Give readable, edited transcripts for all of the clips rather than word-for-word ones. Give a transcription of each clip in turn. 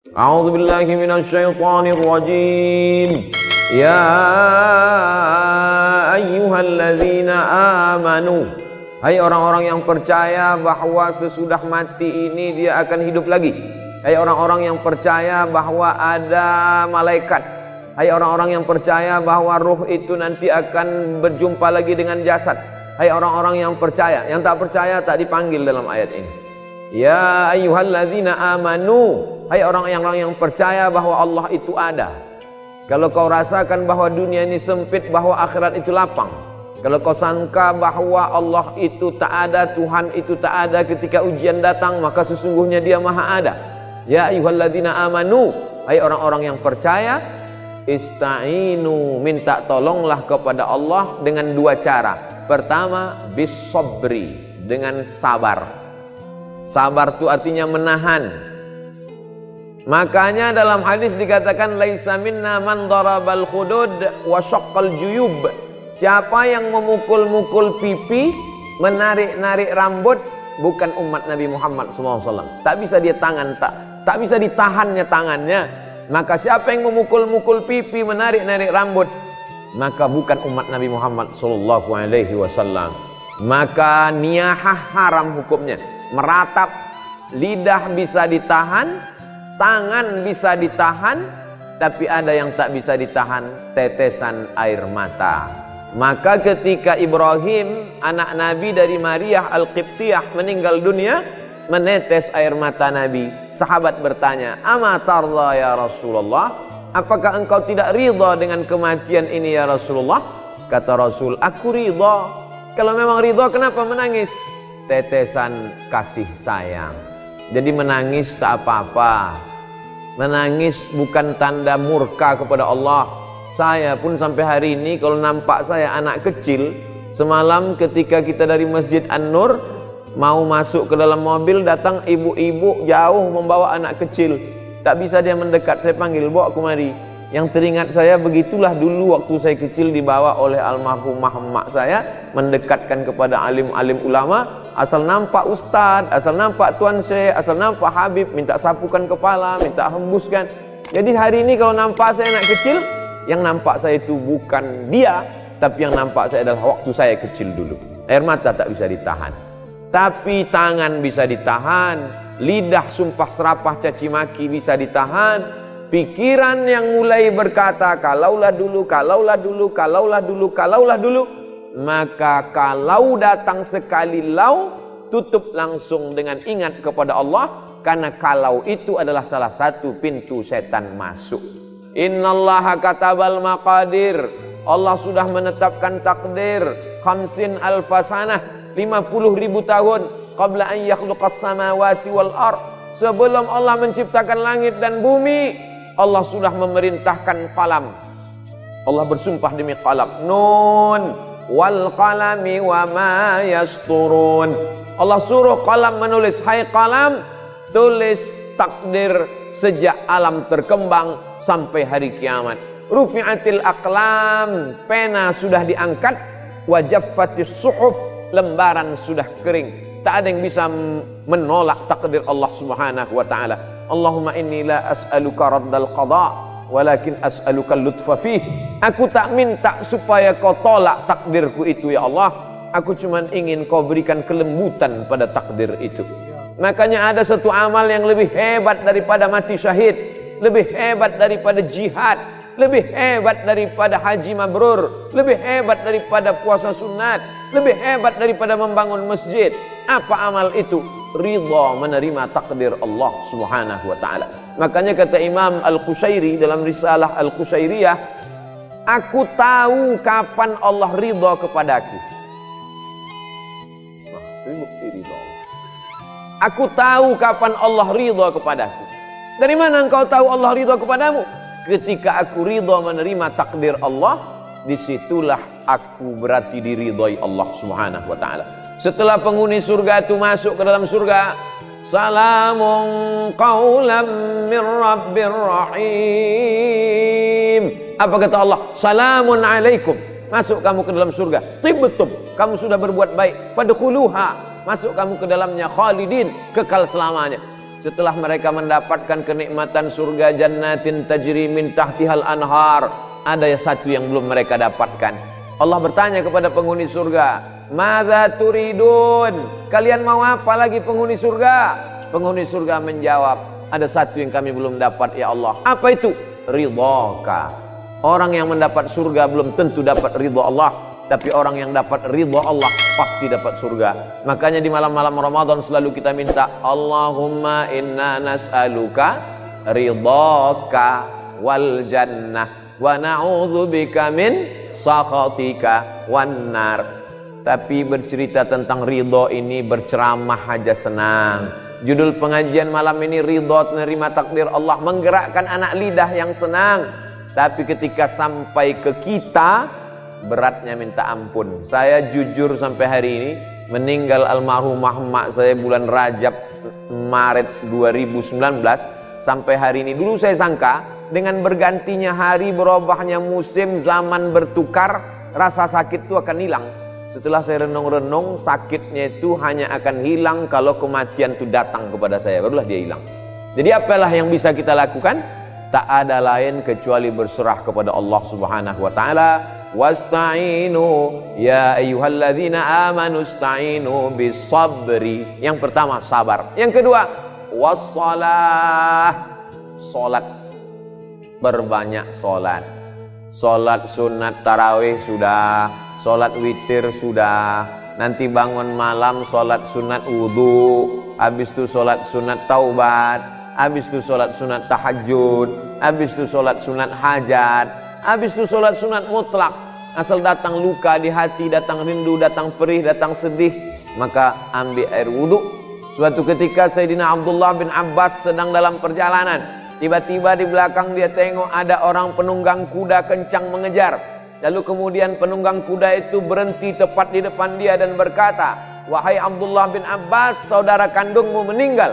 A'udzu billahi minasyaitonir rajim. Ya ayyuhalladzina amanu. Hai orang-orang yang percaya bahwa sesudah mati ini dia akan hidup lagi. Hai orang-orang yang percaya bahwa ada malaikat. Hai orang-orang yang percaya bahwa ruh itu nanti akan berjumpa lagi dengan jasad. Hai orang-orang yang percaya. Yang tak percaya tak dipanggil dalam ayat ini. Ya ayyuhalladzina amanu. Hai orang-orang yang percaya bahwa Allah itu ada. Kalau kau rasakan bahwa dunia ini sempit, bahwa akhirat itu lapang. Kalau kau sangka bahwa Allah itu tak ada, Tuhan itu tak ada ketika ujian datang, maka sesungguhnya dia maha ada. Ya ayyuhalladzina amanu. Hai orang-orang yang percaya, ista'inu, minta tolonglah kepada Allah dengan dua cara. Pertama, bis sabri, dengan sabar. Sabar itu artinya menahan. Makanya dalam hadis dikatakan laisa minna man darabal khudud wa syaqqal juyub. Siapa yang memukul-mukul pipi, menarik-narik rambut, bukan umat Nabi Muhammad SAW. Tak bisa dia tak bisa ditahannya tangannya. Maka siapa yang memukul-mukul pipi, menarik-narik rambut, maka bukan umat Nabi Muhammad SAW. Maka niyahah haram hukumnya. Meratap, lidah bisa ditahan, tangan bisa ditahan, tapi ada yang tak bisa ditahan, tetesan air mata. Maka ketika Ibrahim, anak Nabi dari Maria Al-Qibtiyah, meninggal dunia, menetes air mata Nabi. Sahabat bertanya, "Ama tarda ya Rasulullah? Apakah engkau tidak ridha dengan kematian ini ya Rasulullah?" Kata Rasul, "Aku ridha." Kalau memang ridha, kenapa menangis? Tetesan kasih sayang. Jadi menangis tak apa-apa. Menangis bukan tanda murka kepada Allah. Saya pun sampai hari ini kalau nampak saya anak kecil, semalam ketika kita dari Masjid An-Nur mau masuk ke dalam mobil, datang ibu-ibu jauh membawa anak kecil. Tak bisa dia mendekat, saya panggil, "Bawa kemari." Yang teringat saya, begitulah dulu waktu saya kecil dibawa oleh almarhumah emak saya, mendekatkan kepada alim-alim ulama. Asal nampak ustaz, asal nampak tuan syekh, asal nampak habib, minta sapukan kepala, minta hembuskan. Jadi hari ini kalau nampak saya anak kecil, yang nampak saya itu bukan dia, tapi yang nampak saya adalah waktu saya kecil dulu. Air mata tak bisa ditahan, tapi tangan bisa ditahan. Lidah sumpah serapah caci maki bisa ditahan. Pikiran yang mulai berkata kalaulah dulu, kalaulah dulu, kalaulah dulu, kalaulah dulu, maka kalau datang sekali lau, tutup langsung dengan ingat kepada Allah, karena kalau itu adalah salah satu pintu setan masuk. Innallaha katabal maqadir. Allah sudah menetapkan takdir 50,000 sanah, 50.000 tahun qabla an yakhluqas samawati wal ard. Sebelum Allah menciptakan langit dan bumi, Allah sudah memerintahkan qalam. Allah bersumpah demi qalam. Nun wal qalami wa ma yasturun. Allah suruh qalam menulis. Hai qalam, tulis takdir sejak alam terkembang sampai hari kiamat. Rufi'atil aqlam, pena sudah diangkat. Wa jaffatis suhuf, lembaran sudah kering. Tak ada yang bisa menolak takdir Allah Subhanahu wa taala. Allahumma inni la as'aluka raddal qada, walakin as'aluka lutfa fih. Aku tak minta supaya kau tolak takdirku itu ya Allah. Aku cuma ingin kau berikan kelembutan pada takdir itu. Makanya ada satu amal yang lebih hebat daripada mati syahid, lebih hebat daripada jihad, lebih hebat daripada haji mabrur, lebih hebat daripada puasa sunat, lebih hebat daripada membangun masjid. Apa amal itu? Ridha menerima takdir Allah Subhanahu wa taala. Makanya kata Imam Al-Qushairi dalam risalah Al-Qushairiyah, aku tahu kapan Allah ridha kepadaku. Nah, itu bukti ridha. Aku tahu kapan Allah ridha kepadaku. Dari mana engkau tahu Allah ridha kepadamu? Ketika aku ridha menerima takdir Allah, disitulah aku berarti diridhai Allah Subhanahu wa taala. Setelah penghuni surga itu masuk ke dalam surga, salamun qaulam min rabbir rahim. Apa kata Allah? Salamun alaikum. Masuk kamu ke dalam surga. Tibtum, kamu sudah berbuat baik. Fadkhuluha, masuk kamu ke dalamnya khalidin, kekal selamanya. setelah mereka mendapatkan kenikmatan surga jannatin tajri min tahtihal anhar, ada satu yang belum mereka dapatkan. Allah bertanya kepada penghuni surga, "Madza turidun?" Kalian mau apa lagi penghuni surga? Penghuni surga menjawab, "Ada satu yang kami belum dapat ya Allah." Apa itu? Ridhaka. Orang yang mendapat surga belum tentu dapat ridha Allah, tapi orang yang dapat ridha Allah pasti dapat surga. Makanya di malam-malam Ramadan selalu kita minta, Allahumma inna nas'aluka ridhaka wal jannah wa na'udzubika min sakhatika wan nar. Tapi bercerita tentang ridha ini berceramah aja senang. Judul pengajian malam ini ridha, menerima takdir Allah, menggerakkan anak lidah yang senang. Tapi ketika sampai ke kita, beratnya minta ampun. Saya jujur sampai hari ini, meninggal almarhumah emak saya bulan Rajab Maret 2019, sampai hari ini dulu saya sangka dengan bergantinya hari, berubahnya musim, zaman bertukar, rasa sakit itu akan hilang. Setelah saya renung-renung, sakitnya itu hanya akan hilang kalau kematian itu datang kepada saya, barulah dia hilang. Jadi apalah yang bisa kita lakukan? Tak ada lain kecuali berserah kepada Allah Subhanahu wa taala. Wasta'inu ya ayyuhalladzina amanu ista'inu bis-sabri. Yang pertama sabar. Yang kedua wassalah, salat. Berbanyak salat. Salat sunat tarawih sudah, salat witir sudah. Nanti bangun malam salat sunat wudu, habis itu salat sunat taubat, habis itu sholat sunat tahajud, habis itu sholat sunat hajat, habis itu sholat sunat mutlak. Asal datang luka di hati, datang rindu, datang perih, datang sedih, maka ambil air wudhu. Suatu ketika Sayyidina Abdullah bin Abbas sedang dalam perjalanan, tiba-tiba di belakang dia tengok ada orang penunggang kuda kencang mengejar. Lalu kemudian penunggang kuda itu berhenti tepat di depan dia dan berkata, "Wahai Abdullah bin Abbas, saudara kandungmu meninggal."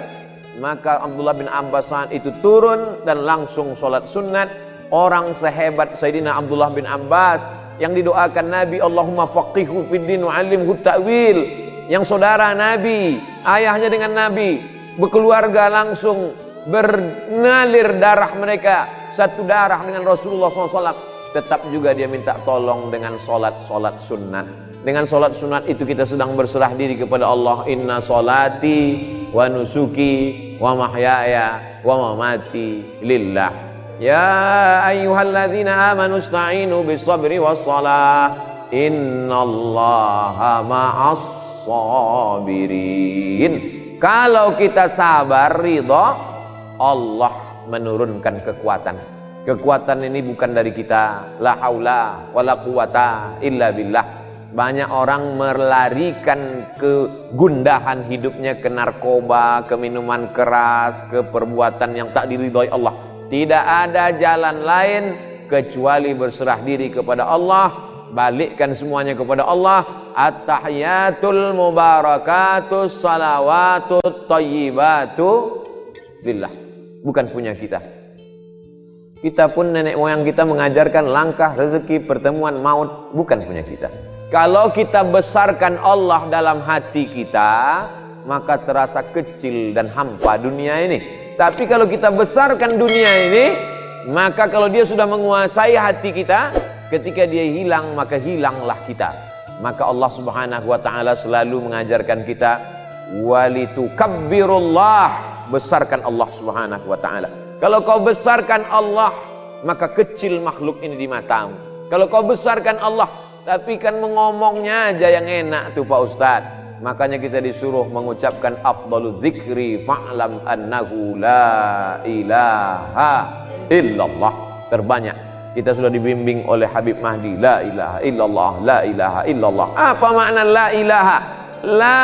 Maka Abdullah bin Abbas saat itu turun dan langsung sholat sunat. Orang sehebat Sayyidina Abdullah bin Abbas yang didoakan Nabi, Allahumma faqihhu fid din wa 'allimhu ta'wil. Yang saudara Nabi, ayahnya dengan Nabi, berkeluarga langsung bernalir darah mereka satu darah dengan Rasulullah SAW. Tetap juga dia minta tolong dengan sholat sunat. Dengan sholat sunat itu kita sedang berserah diri kepada Allah. Inna sholati wa nusuki wa mahyaya wa mamati lillah. Ya ayyuhalladzina amanu ista'inu bis-sabri was-salah. Innallaha ma'as sabirin. Kalau kita sabar, ridha, Allah menurunkan kekuatan. Kekuatan ini bukan dari kita. La haula wala quwata illa billah. Banyak orang melarikan kegundahan hidupnya ke narkoba, ke minuman keras, ke perbuatan yang tak diridhoi Allah. Tidak ada jalan lain kecuali berserah diri kepada Allah, balikkan semuanya kepada Allah. At-tahiyatul mubarakatus salawatut thayyibatu lillah. Bukan punya kita. Kita pun nenek moyang kita mengajarkan langkah rezeki, pertemuan, maut, bukan punya kita. Kalau kita besarkan Allah dalam hati kita, maka terasa kecil dan hampa dunia ini. Tapi kalau kita besarkan dunia ini, maka kalau dia sudah menguasai hati kita, ketika dia hilang, maka hilanglah kita. Maka Allah Subhanahu wa taala selalu mengajarkan kita walitukabbirullah, besarkan Allah Subhanahu wa taala. Kalau kau besarkan Allah, maka kecil makhluk ini di matamu. Kalau kau besarkan Allah, tapi kan mengomongnya aja yang enak tuh Pak Ustadz. Makanya kita disuruh mengucapkan afdalu dzikri fa'lam annahu la ilaha illallah. Terbanyak kita sudah dibimbing oleh Habib Mahdi, la ilaha illallah, la ilaha illallah. Apa makna la ilaha? La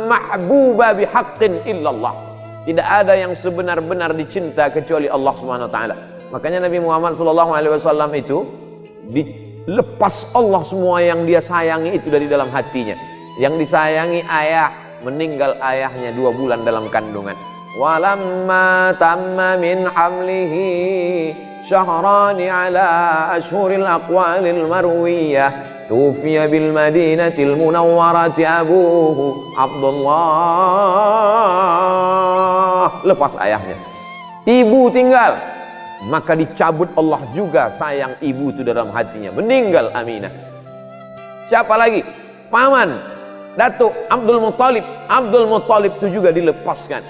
mahbuba bihaqqin illallah. Tidak ada yang sebenar-benar dicinta kecuali Allah Subhanahu wa taala. Makanya Nabi Muhammad SAW itu dilepas Allah semua yang dia sayangi itu dari dalam hatinya. Yang disayangi ayah, meninggal ayahnya 2 bulan dalam kandungan. Walamma tamma min hamlihi syahrani ala ashhuril aqwalil marwiyah tufiya bil madinatil munawwarati abuhu Abdullah Allah, lepas ayahnya. Ibu tinggal, maka dicabut Allah juga sayang ibu itu dalam hatinya. Meninggal Aminah. Siapa lagi? Paman, Datuk Abdul Muthalib. Abdul Muthalib itu juga dilepaskan.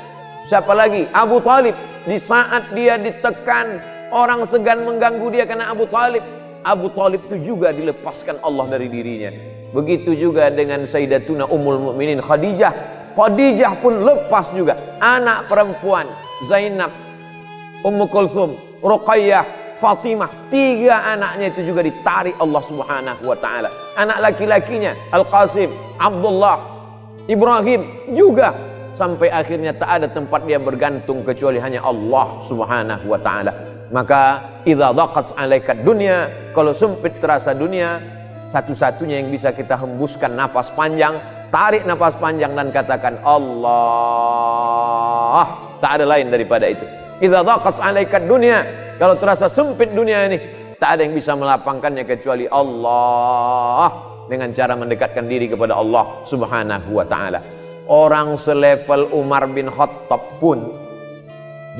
Siapa lagi? Abu Talib. Di saat dia ditekan, orang segan mengganggu dia karena Abu Talib. Abu Talib itu juga dilepaskan Allah dari dirinya. Begitu juga dengan Sayyidatuna Ummul Mukminin Khadijah. Khadijah pun lepas juga. Anak perempuan Zainab, Ummu Kulsum, Ruqayyah, Fatimah, 3 anaknya itu juga ditarik Allah Subhanahu wa taala. Anak laki-lakinya Al-Qasim, Abdullah, Ibrahim juga, sampai akhirnya tak ada tempat dia bergantung kecuali hanya Allah Subhanahu wa taala. Maka idza dhaqat 'alaika dunya, kalau sempit terasa dunia, satu-satunya yang bisa kita hembuskan napas panjang, tarik napas panjang dan katakan Allah. Tak ada lain daripada itu. Idza dhaqat 'alaika dunya, kalau terasa sempit dunia ini, tak ada yang bisa melapangkannya kecuali Allah, dengan cara mendekatkan diri kepada Allah Subhanahu wa taala. Orang selevel Umar bin Khattab pun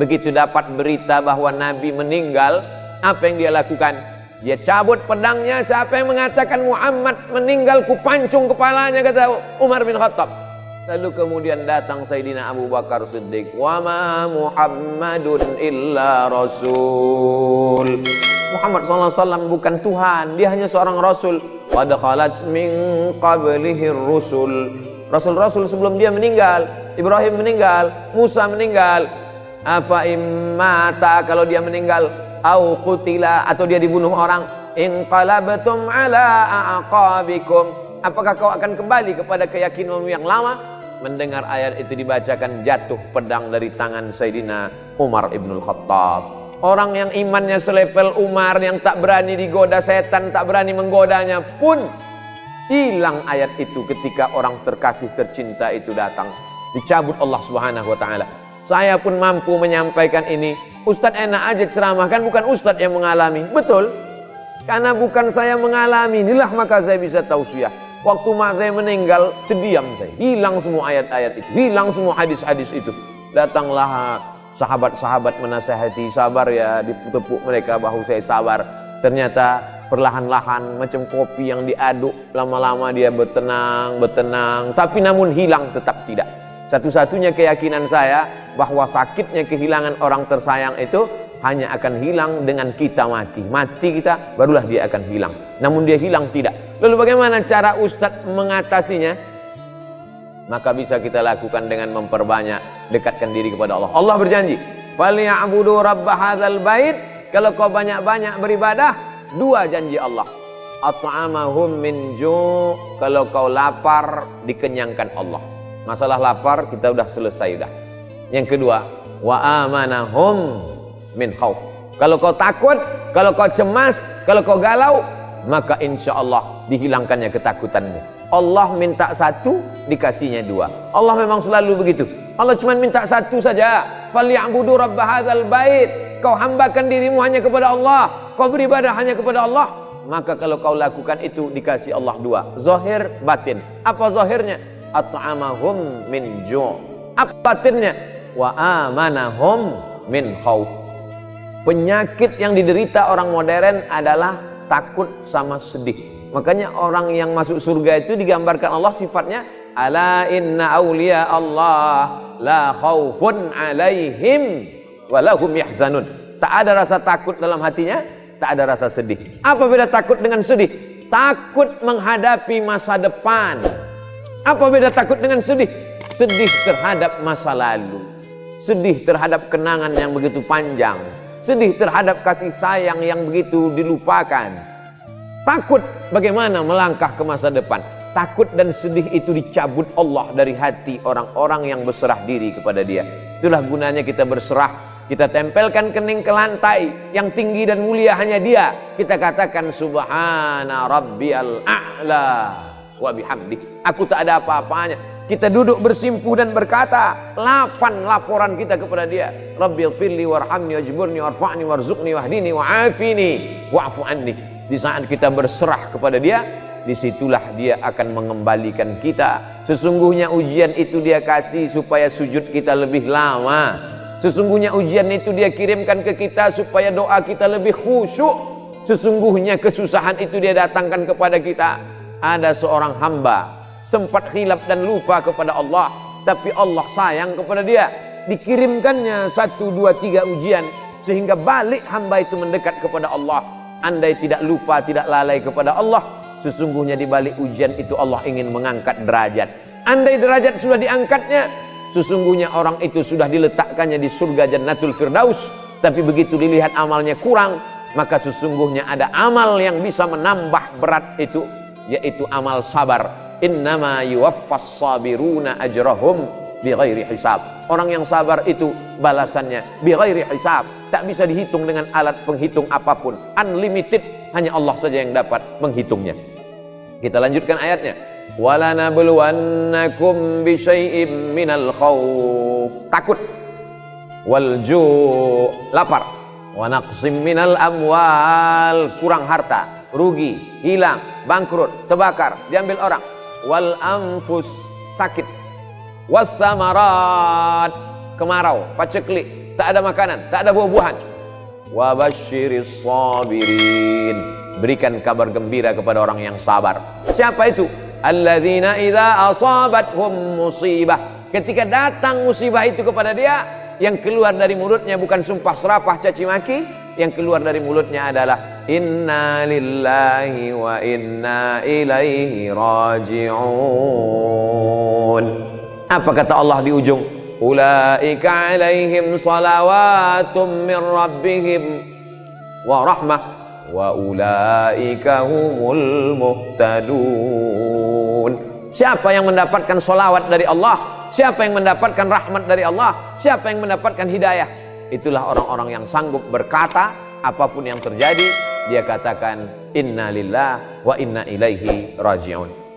begitu dapat berita bahwa Nabi meninggal, apa yang dia lakukan? Dia cabut pedangnya. Siapa yang mengatakan Muhammad meninggal, ku pancung kepalanya, kata Umar bin Khattab. Lalu kemudian datang Sayyidina Abu Bakar Siddiq. Wa ma Muhammadun illa rasul. Muhammad SAW bukan Tuhan, dia hanya seorang rasul. Qad khalat min qablihi rusul. Rasul-rasul sebelum dia meninggal, Ibrahim meninggal, Musa meninggal. Afa immata, kalau dia meninggal, au qutila, atau dia dibunuh orang, inqalabtum ala aqabikum, apakah kau akan kembali kepada keyakinanmu yang lama? Mendengar ayat itu dibacakan, jatuh pedang dari tangan Sayyidina Umar ibnul Khattab. Orang yang imannya selevel Umar, yang tak berani digoda setan, tak berani menggodanya pun, hilang ayat itu ketika orang terkasih tercinta itu datang. Dicabut Allah Subhanahu wa taala. Saya pun mampu menyampaikan ini. Ustadz enak aja ceramah, kan bukan ustadz yang mengalami. Betul. Karena bukan saya mengalami, inilah maka saya bisa tausiah. Waktu mak saya meninggal, terdiam saya. Hilang semua ayat-ayat itu, hilang semua hadis-hadis itu. Datanglah sahabat-sahabat menasihati, sabar ya, ditepuk mereka bahu saya sabar. Ternyata perlahan-lahan macam kopi yang diaduk, lama-lama dia bertenang, tapi namun hilang tetap tidak. Satu-satunya keyakinan saya bahwa sakitnya kehilangan orang tersayang itu hanya akan hilang dengan kita mati. Mati kita, barulah dia akan hilang. Namun dia hilang tidak. Lalu bagaimana cara Ustadz mengatasinya? Maka bisa kita lakukan dengan memperbanyak, dekatkan diri kepada Allah. Allah berjanji, "Falyabudu rabb hadzal bait." Kalau kau banyak-banyak beribadah, 2 janji Allah. At'amahum min ju', kalau kau lapar dikenyangkan Allah. Masalah lapar kita udah selesai udah. Yang kedua, wa amanahum min khauf. Kalau kau takut, kalau kau cemas, kalau kau galau, maka insya Allah dihilangkannya ketakutanmu. Allah minta 1, dikasihnya 2. Allah memang selalu begitu. Allah cuma minta 1 saja. Falyabudu rabb hadzal bait. Kau hambakan dirimu hanya kepada Allah, kau beribadah hanya kepada Allah, maka kalau kau lakukan itu dikasih Allah 2, zahir batin. Apa zahirnya? At'amahum min ju'. Apa batinnya? Wa amanahum min khauf. Penyakit yang diderita orang modern adalah takut sama sedih. Makanya orang yang masuk surga itu digambarkan Allah sifatnya, ala inna awliya Allah la khaufun alaihim walahum yahzanun. Tak ada rasa takut dalam hatinya, tak ada rasa sedih. Apa beda takut dengan sedih? Takut menghadapi masa depan. Apa beda takut dengan sedih? Sedih terhadap masa lalu, sedih terhadap kenangan yang begitu panjang, sedih terhadap kasih sayang yang begitu dilupakan. Takut bagaimana melangkah ke masa depan. Takut dan sedih itu dicabut Allah dari hati orang-orang yang berserah diri kepada Dia. Itulah gunanya kita berserah. Kita tempelkan kening ke lantai, yang tinggi dan mulia hanya Dia. Kita katakan subhana rabbiyal a'la wa bihamdi. Aku tak ada apa-apanya. Kita duduk bersimpuh dan berkata 8 laporan kita kepada Dia. Rabbighfirli warhamni wajburni warfa'ni warzuqni wahdini wa'afini wa'fu anni. Di saat kita berserah kepada Dia, disitulah dia akan mengembalikan kita. Sesungguhnya ujian itu dia kasih supaya sujud kita lebih lama. Sesungguhnya ujian itu dia kirimkan ke kita supaya doa kita lebih khusyuk. Sesungguhnya kesusahan itu dia datangkan kepada kita. Ada seorang hamba sempat khilaf dan lupa kepada Allah, tapi Allah sayang kepada dia. Dikirimkannya 1, 2, 3 ujian sehingga balik hamba itu mendekat kepada Allah. Andai tidak lupa, tidak lalai kepada Allah, sesungguhnya di balik ujian itu Allah ingin mengangkat derajat. Andai derajat sudah diangkatnya, sesungguhnya orang itu sudah diletakkannya di surga Jannatul Firdaus. Tapi begitu dilihat amalnya kurang, maka sesungguhnya ada amal yang bisa menambah berat itu, yaitu amal sabar. Innama yuwaffas sabiruna ajrahum bighairi hisab. Orang yang sabar itu balasannya bighairi hisab, tak bisa dihitung dengan alat penghitung apapun, unlimited, hanya Allah saja yang dapat menghitungnya. Kita lanjutkan ayatnya. Wala nabluwannakum bisyai'im minal khauf, takut, wal ju', lapar, wa naqsim minal amwal, kurang harta, rugi, hilang, bangkrut, terbakar, diambil orang, wal anfus, sakit, wassamarat, kemarau, paceklik, tak ada makanan, tak ada buah-buahan. Wa basyiris sabirin, berikan kabar gembira kepada orang yang sabar. Siapa itu? Alladzina idza asabathum musibah, ketika datang musibah itu kepada dia, yang keluar dari mulutnya bukan sumpah serapah caci maki, yang keluar dari mulutnya adalah inna lillahi wa inna ilaihi raji'un. Apa kata Allah di ujung? Ulaika alaihim salawatum min rabbihim wa rahmah wa ulaika humul muhtadun. Siapa yang mendapatkan salawat dari Allah? Siapa yang mendapatkan rahmat dari Allah? Siapa yang mendapatkan hidayah? Itulah orang-orang yang sanggup berkata apapun yang terjadi, dia katakan inna lillah wa inna ilaihi raji'un.